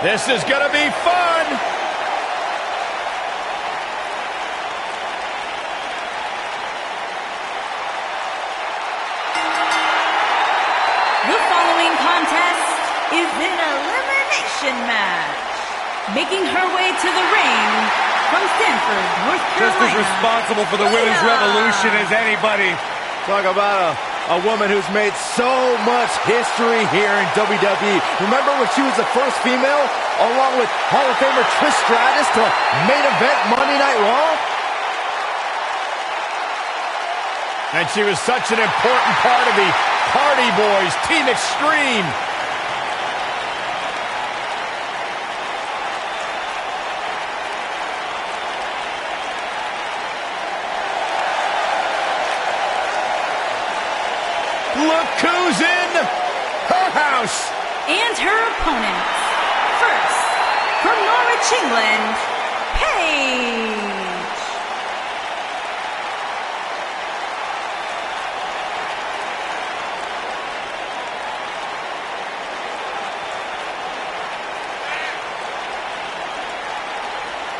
This is gonna be fun. The following contest is an elimination match. Making her way to the ring from Stanford, North Carolina. Just as responsible for the women's revolution as anybody. Talk about a woman who's made so much history here in WWE. Remember when she was the first female, along with Hall of Famer Trish Stratus, to main event Monday Night Raw? And she was such an important part of the Hardy Boys, Team Extreme. Look who's in her house. And her opponents. First, from Norwich, England, Paige.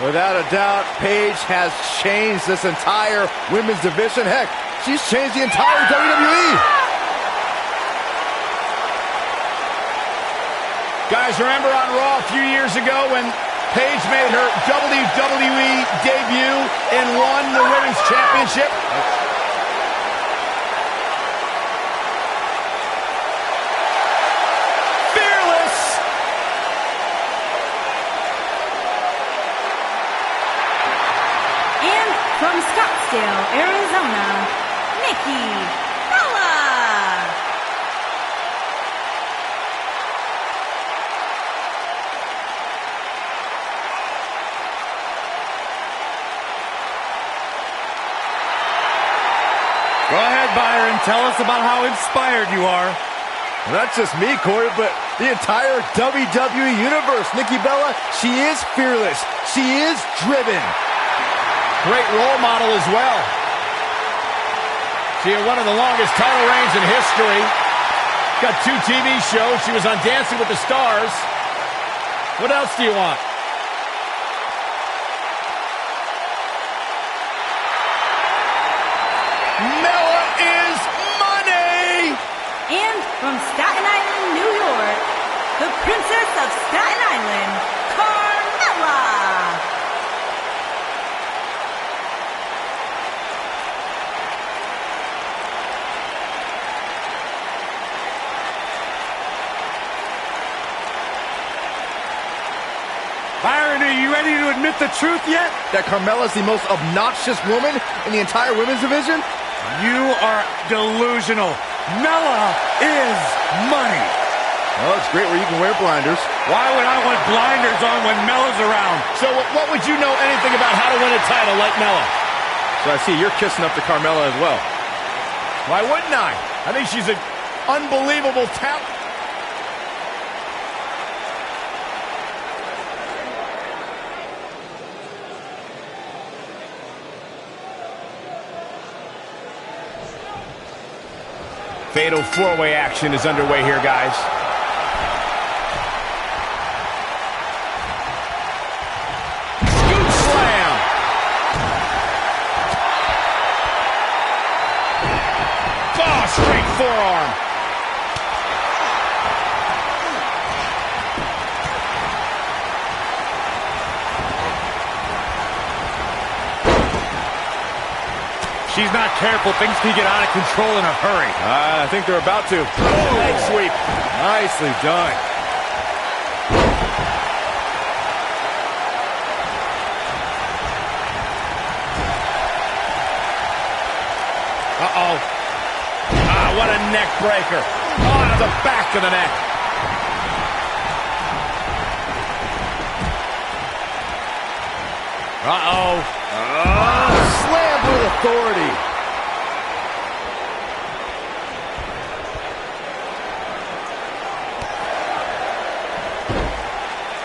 Without a doubt, Paige has changed this entire women's division. Heck, she's changed the entire WWE. Guys, remember on Raw a few years ago when Paige made her WWE debut and won the Women's Championship? Fearless! And from Scottsdale, Arizona, Nikki Bella. Go ahead, Byron. Tell us about how inspired you are. Not just me, Corey, but the entire WWE Universe. Nikki Bella, she is fearless. She is driven. Great role model as well. She had one of the longest title reigns in history. Got 2 TV shows. She was on Dancing with the Stars. What else do you want? Mella is money! And from Staten Island, New York, the Princess of Staten Island, Carmella. Byron, are you ready to admit the truth yet? That Carmella's the most obnoxious woman in the entire women's division? You are delusional. Mella is money. Well, it's great where you can wear blinders. Why would I want blinders on when Mella's around? So what would you know anything about how to win a title like Mella? So I see you're kissing up to Carmella as well. Why wouldn't I? I think she's an unbelievable talent. Fatal 4-way action is underway here, guys. Scoop slam. Oh, straight forearm. She's not careful. Things can get out of control in a hurry. I think they're about to. Leg sweep. Nicely done. Uh-oh. Ah, what a neck breaker. Oh, to the back of the neck. Uh-oh. Slam with authority.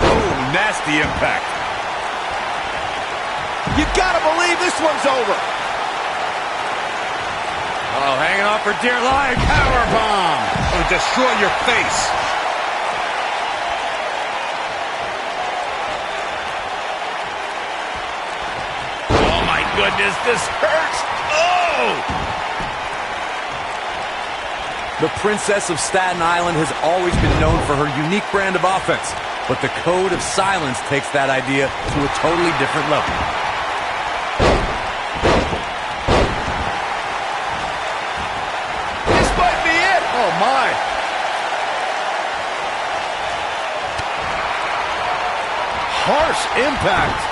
Oh, nasty impact. You gotta believe this one's over. Oh, hanging on for dear life. Powerbomb. It'll destroy your face. goodness, this hurts. Oh! The Princess of Staten Island has always been known for her unique brand of offense, but the code of silence takes that idea to a totally different level. This might be it! Oh, my! Harsh impact!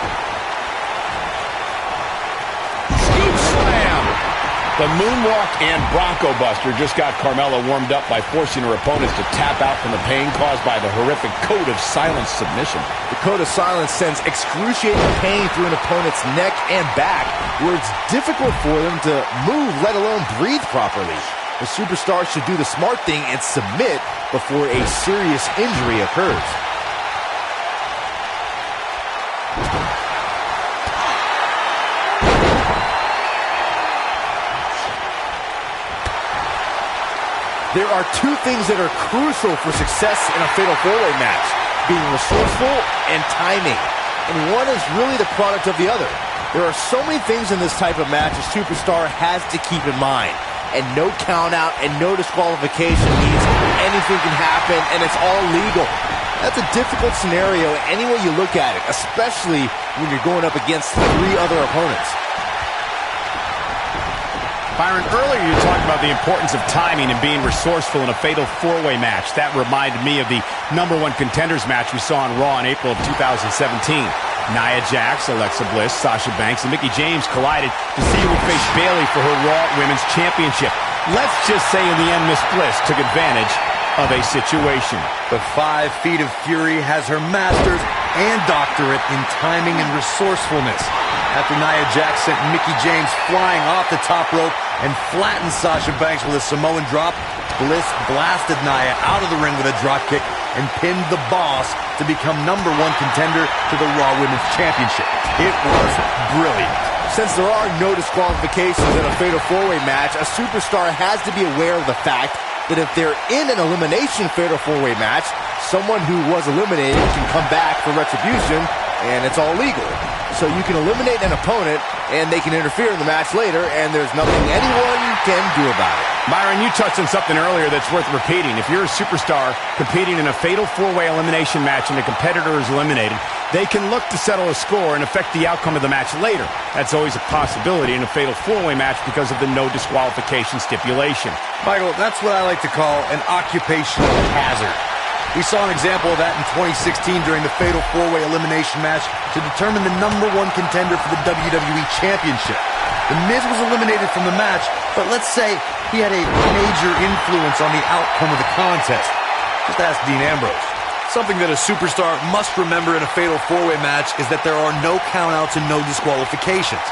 Scoop slam! The moonwalk and Bronco Buster just got Carmella warmed up by forcing her opponents to tap out from the pain caused by the horrific code of silence submission. The code of silence sends excruciating pain through an opponent's neck and back, where it's difficult for them to move, let alone breathe properly. The superstar should do the smart thing and submit before a serious injury occurs. There are two things that are crucial for success in a fatal four-way match: being resourceful and timing. And one is really the product of the other. There are so many things in this type of match a superstar has to keep in mind. And no count out and no disqualification means anything can happen and it's all legal. That's a difficult scenario any way you look at it, especially when you're going up against three other opponents. Byron, earlier you talked about the importance of timing and being resourceful in a fatal four-way match. That reminded me of the #1 contenders match we saw on Raw in April of 2017. Nia Jax, Alexa Bliss, Sasha Banks, and Mickie James collided to see who would face Bayley for her Raw Women's Championship. Let's just say in the end, Miss Bliss took advantage of a situation. The 5 Feet of Fury has her master's and doctorate in timing and resourcefulness. After Nia Jax sent Mickie James flying off the top rope and flattened Sasha Banks with a Samoan drop, Bliss blasted Nia out of the ring with a dropkick and pinned the Boss to become #1 contender to the Raw Women's Championship. It was brilliant. Since there are no disqualifications in a fatal four-way match, a superstar has to be aware of the fact that if they're in an elimination fatal four-way match, someone who was eliminated can come back for retribution, and it's all legal. So you can eliminate an opponent, and they can interfere in the match later, and there's nothing anyone can do about it. Byron, you touched on something earlier that's worth repeating. If you're a superstar competing in a fatal four-way elimination match and the competitor is eliminated, they can look to settle a score and affect the outcome of the match later. That's always a possibility in a fatal four-way match because of the no disqualification stipulation. Michael, that's what I like to call an occupational hazard. We saw an example of that in 2016 during the fatal four-way elimination match to determine the #1 contender for the WWE Championship. The Miz was eliminated from the match, but let's say he had a major influence on the outcome of the contest. Just ask Dean Ambrose. Something that a superstar must remember in a fatal four-way match is that there are no countouts and no disqualifications.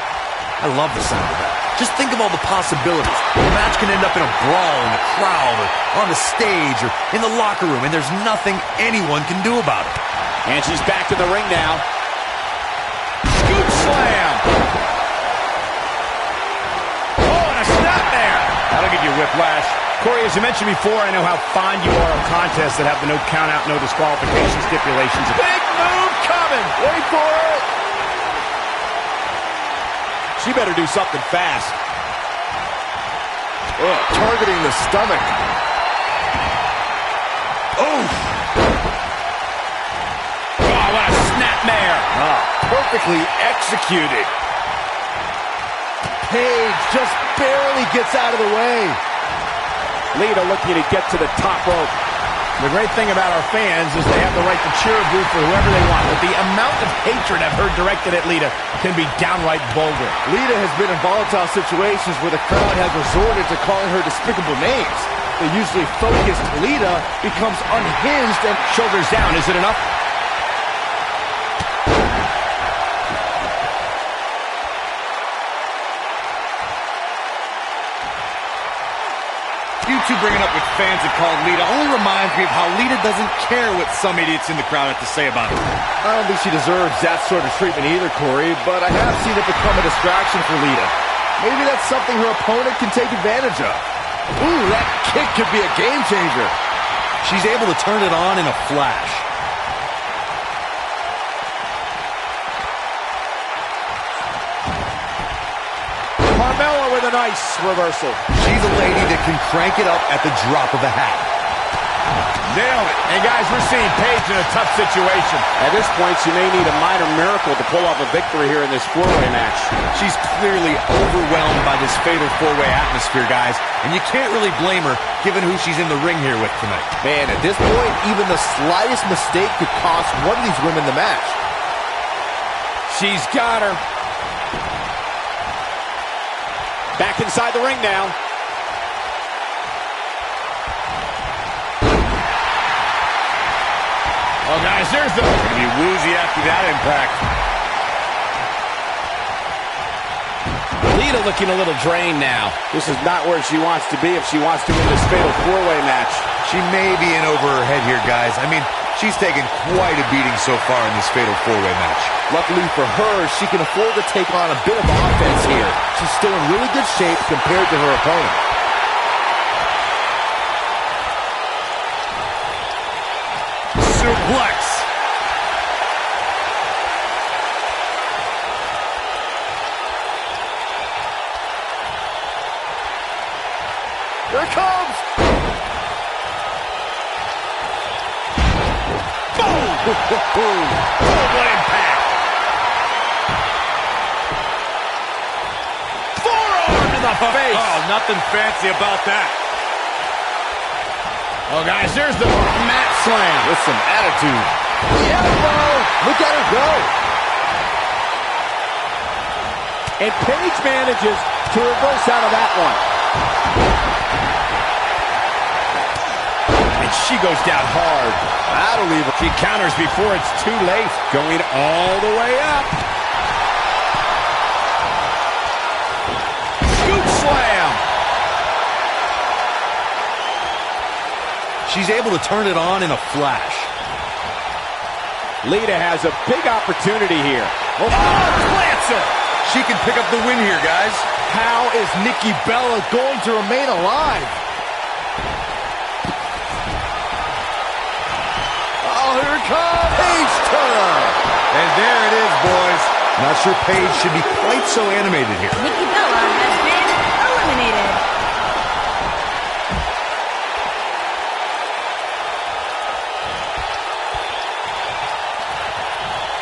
I love the sound of that. Just think of all the possibilities. The match can end up in a brawl in the crowd or on the stage or in the locker room, and there's nothing anyone can do about it. And she's back to the ring now. Scoop slam! Oh, and a snap there! That'll give you whiplash. Corey, as you mentioned before, I know how fond you are of contests that have the no count-out, no disqualification stipulations. Big move coming! Wait for it! She better do something fast. Targeting the stomach. Oh, what a snapmare. Perfectly executed. Paige just barely gets out of the way. Lita looking to get to the top rope. The great thing about our fans is they have the right to cheer or boo for whoever they want, but the amount of hatred I've heard directed at Lita can be downright vulgar. Lita has been in volatile situations where the crowd has resorted to calling her despicable names. The usually focused Lita becomes unhinged and shoulders down. Is it enough? You two bringing up with fans that call Lita only reminds me of how Lita doesn't care what some idiots in the crowd have to say about her. I don't think she deserves that sort of treatment either, Corey, but I have seen it become a distraction for Lita. Maybe that's something her opponent can take advantage of. Ooh, that kick could be a game changer. She's able to turn it on in a flash. nice reversal. She's a lady that can crank it up at the drop of a hat. Nailed it. And guys, we're seeing Paige in a tough situation. At this point, she may need a minor miracle to pull off a victory here in this four-way match. She's clearly overwhelmed by this fatal four-way atmosphere, guys. And you can't really blame her, given who she's in the ring here with tonight. Man, at this point, even the slightest mistake could cost one of these women the match. She's got her. Back inside the ring now. Oh, guys, there's the... Gonna be woozy after that impact. Lita looking a little drained now. This is not where she wants to be if she wants to win this fatal four-way match. She may be in over her head here, guys. I mean, she's taken quite a beating so far in this fatal four-way match. Luckily for her, she can afford to take on a bit of offense here. She's still in really good shape compared to her opponent. Suplex. Here it comes! Boom! Oh, what impact! Forearm to the face! Oh, nothing fancy about that. Oh, guys, there's the mat slam. With some attitude. The elbow! Look at her go! And Paige manages to reverse out of that one. And she goes down hard. That'll leave her. She counters before it's too late. Going all the way up. Scoop slam. She's able to turn it on in a flash. Lita has a big opportunity here. Oh, Lancer. She can pick up the win here, guys. How is Nikki Bella going to remain alive? Oh, here it comes! Paige turn! And there it is, boys. Not sure Paige should be quite so animated here. Nikki Bella has been eliminated.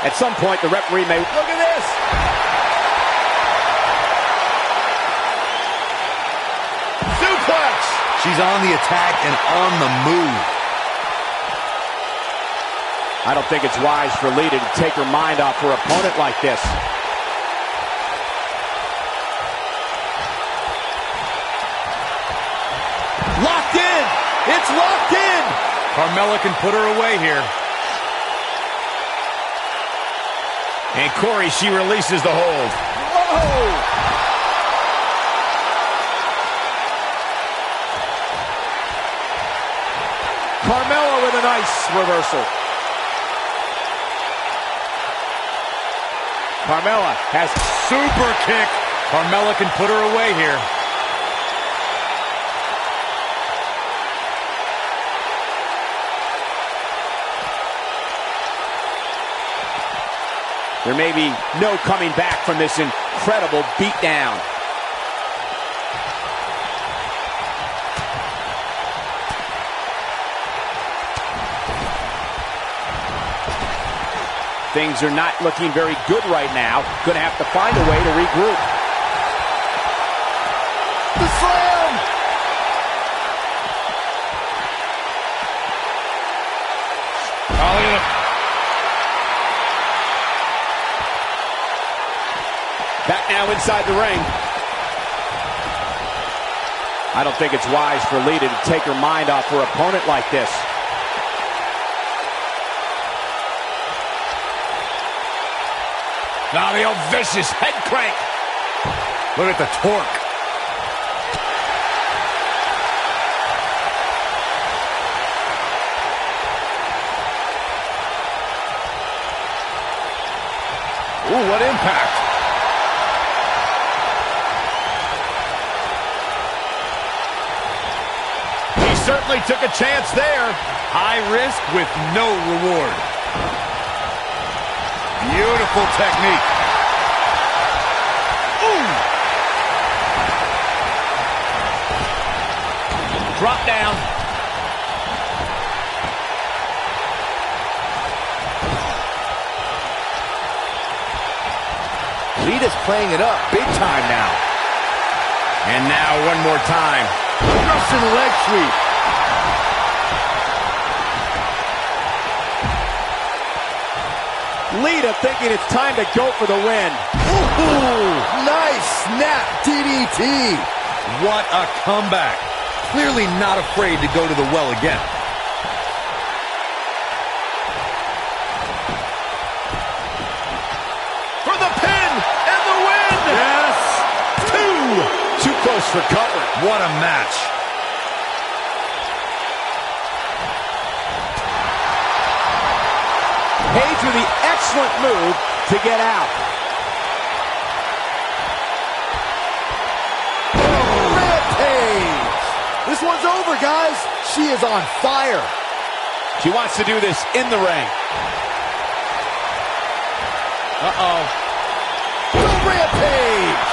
At some point, the referee may... Look at this! Suplex! She's on the attack and on the move. I don't think it's wise for Lita to take her mind off her opponent like this. Locked in! It's locked in! Carmella can put her away here. And Corey, she releases the hold. Whoa! Carmella with a nice reversal. Carmella has Super kick. Carmella can put her away here. There may be no coming back from this incredible beatdown. Things are not looking very good right now. Going to have to find a way to regroup. The slam! Oh, yeah. Back now inside the ring. I don't think it's wise for Lita to take her mind off her opponent like this. Now the old vicious head crank. Look at the torque. Ooh, what impact. He certainly took a chance there. High risk with no reward. Beautiful technique. Ooh. Drop down. Lita's playing it up big time now. And now one more time. Russian leg sweep. Lita thinking it's time to go for the win. Ooh, nice snap DDT. What a comeback. Clearly not afraid to go to the well again. For the pin and the win. Yes. Too close for comfort. What a match. Paige with the excellent move to get out. Rampage. This one's over, guys. She is on fire. She wants to do this in the ring. Uh-oh. Rampage.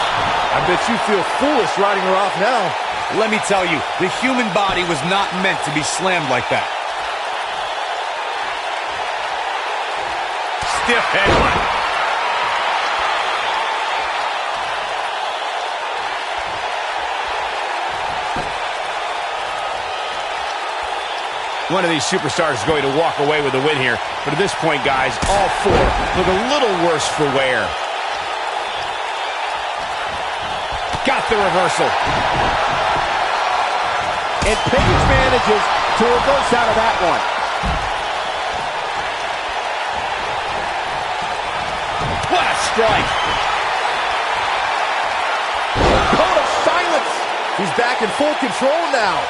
I bet you feel foolish riding her off now. Let me tell you, the human body was not meant to be slammed like that. Stiff headbutt. One of these superstars is going to walk away with a win here. But at this point, guys, all four look a little worse for wear. Got the reversal. And Paige manages to reverse out of that one. What a strike. Code of silence. He's back in full control now.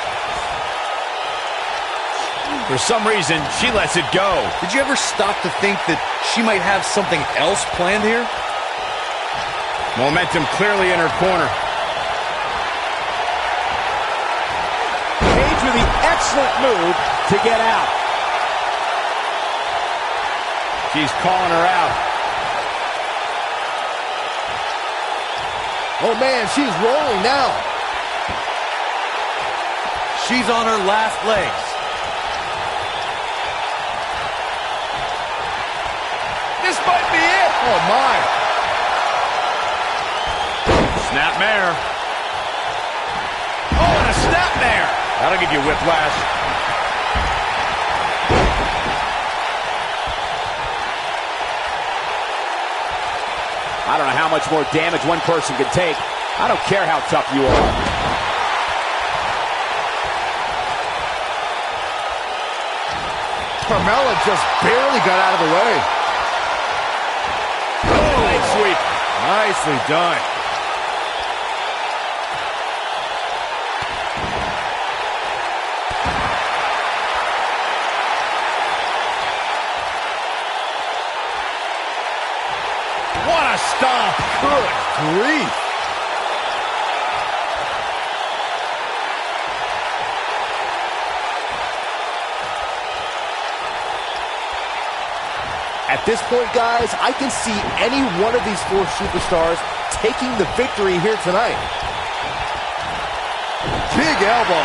For some reason, she lets it go. Did you ever stop to think that she might have something else planned here? Momentum clearly in her corner. Paige with the excellent move to get out. She's calling her out. Oh, man, she's rolling now. She's on her last legs. This might be it. Oh, my. Snapmare. Oh, and a snapmare. That'll give you whiplash. I don't know how much more damage one person can take. I don't care how tough you are. Carmella just barely got out of the way. Leg sweep. Nicely done. What a stomp. Good grief. At this point, guys, I can see any one of these four superstars taking the victory here tonight. Big elbow.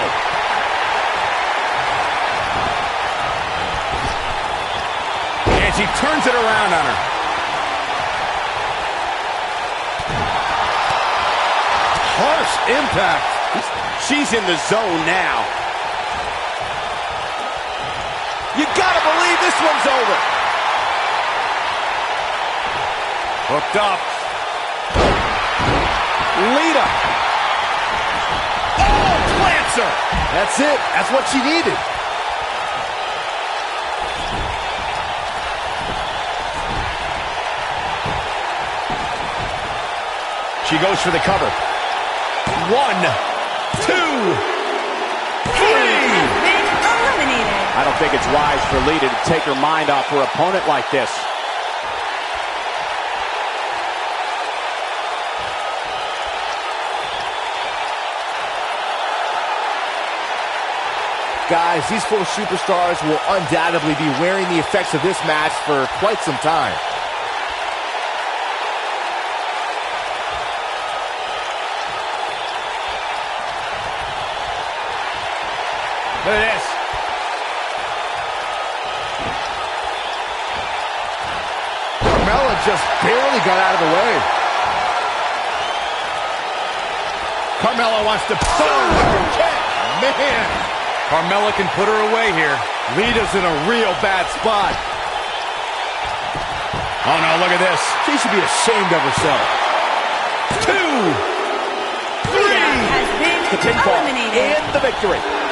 And she turns it around on her. Harsh impact. She's in the zone now. You gotta believe this one's over. Hooked up. Lita. Oh, plants her. That's it. That's what she needed. She goes for the cover. 1, 2, 3. Been eliminated. I don't think it's wise for Lita to take her mind off her opponent like this. Guys, these four superstars will undoubtedly be wearing the effects of this match for quite some time. Look at this. Carmella just barely got out of the way. Carmella wants to... Man, Carmella can put her away here. Lita's in a real bad spot. Oh, no, look at this. She should be ashamed of herself. 2, 3. Lita has been The pinfall eliminated. and the victory.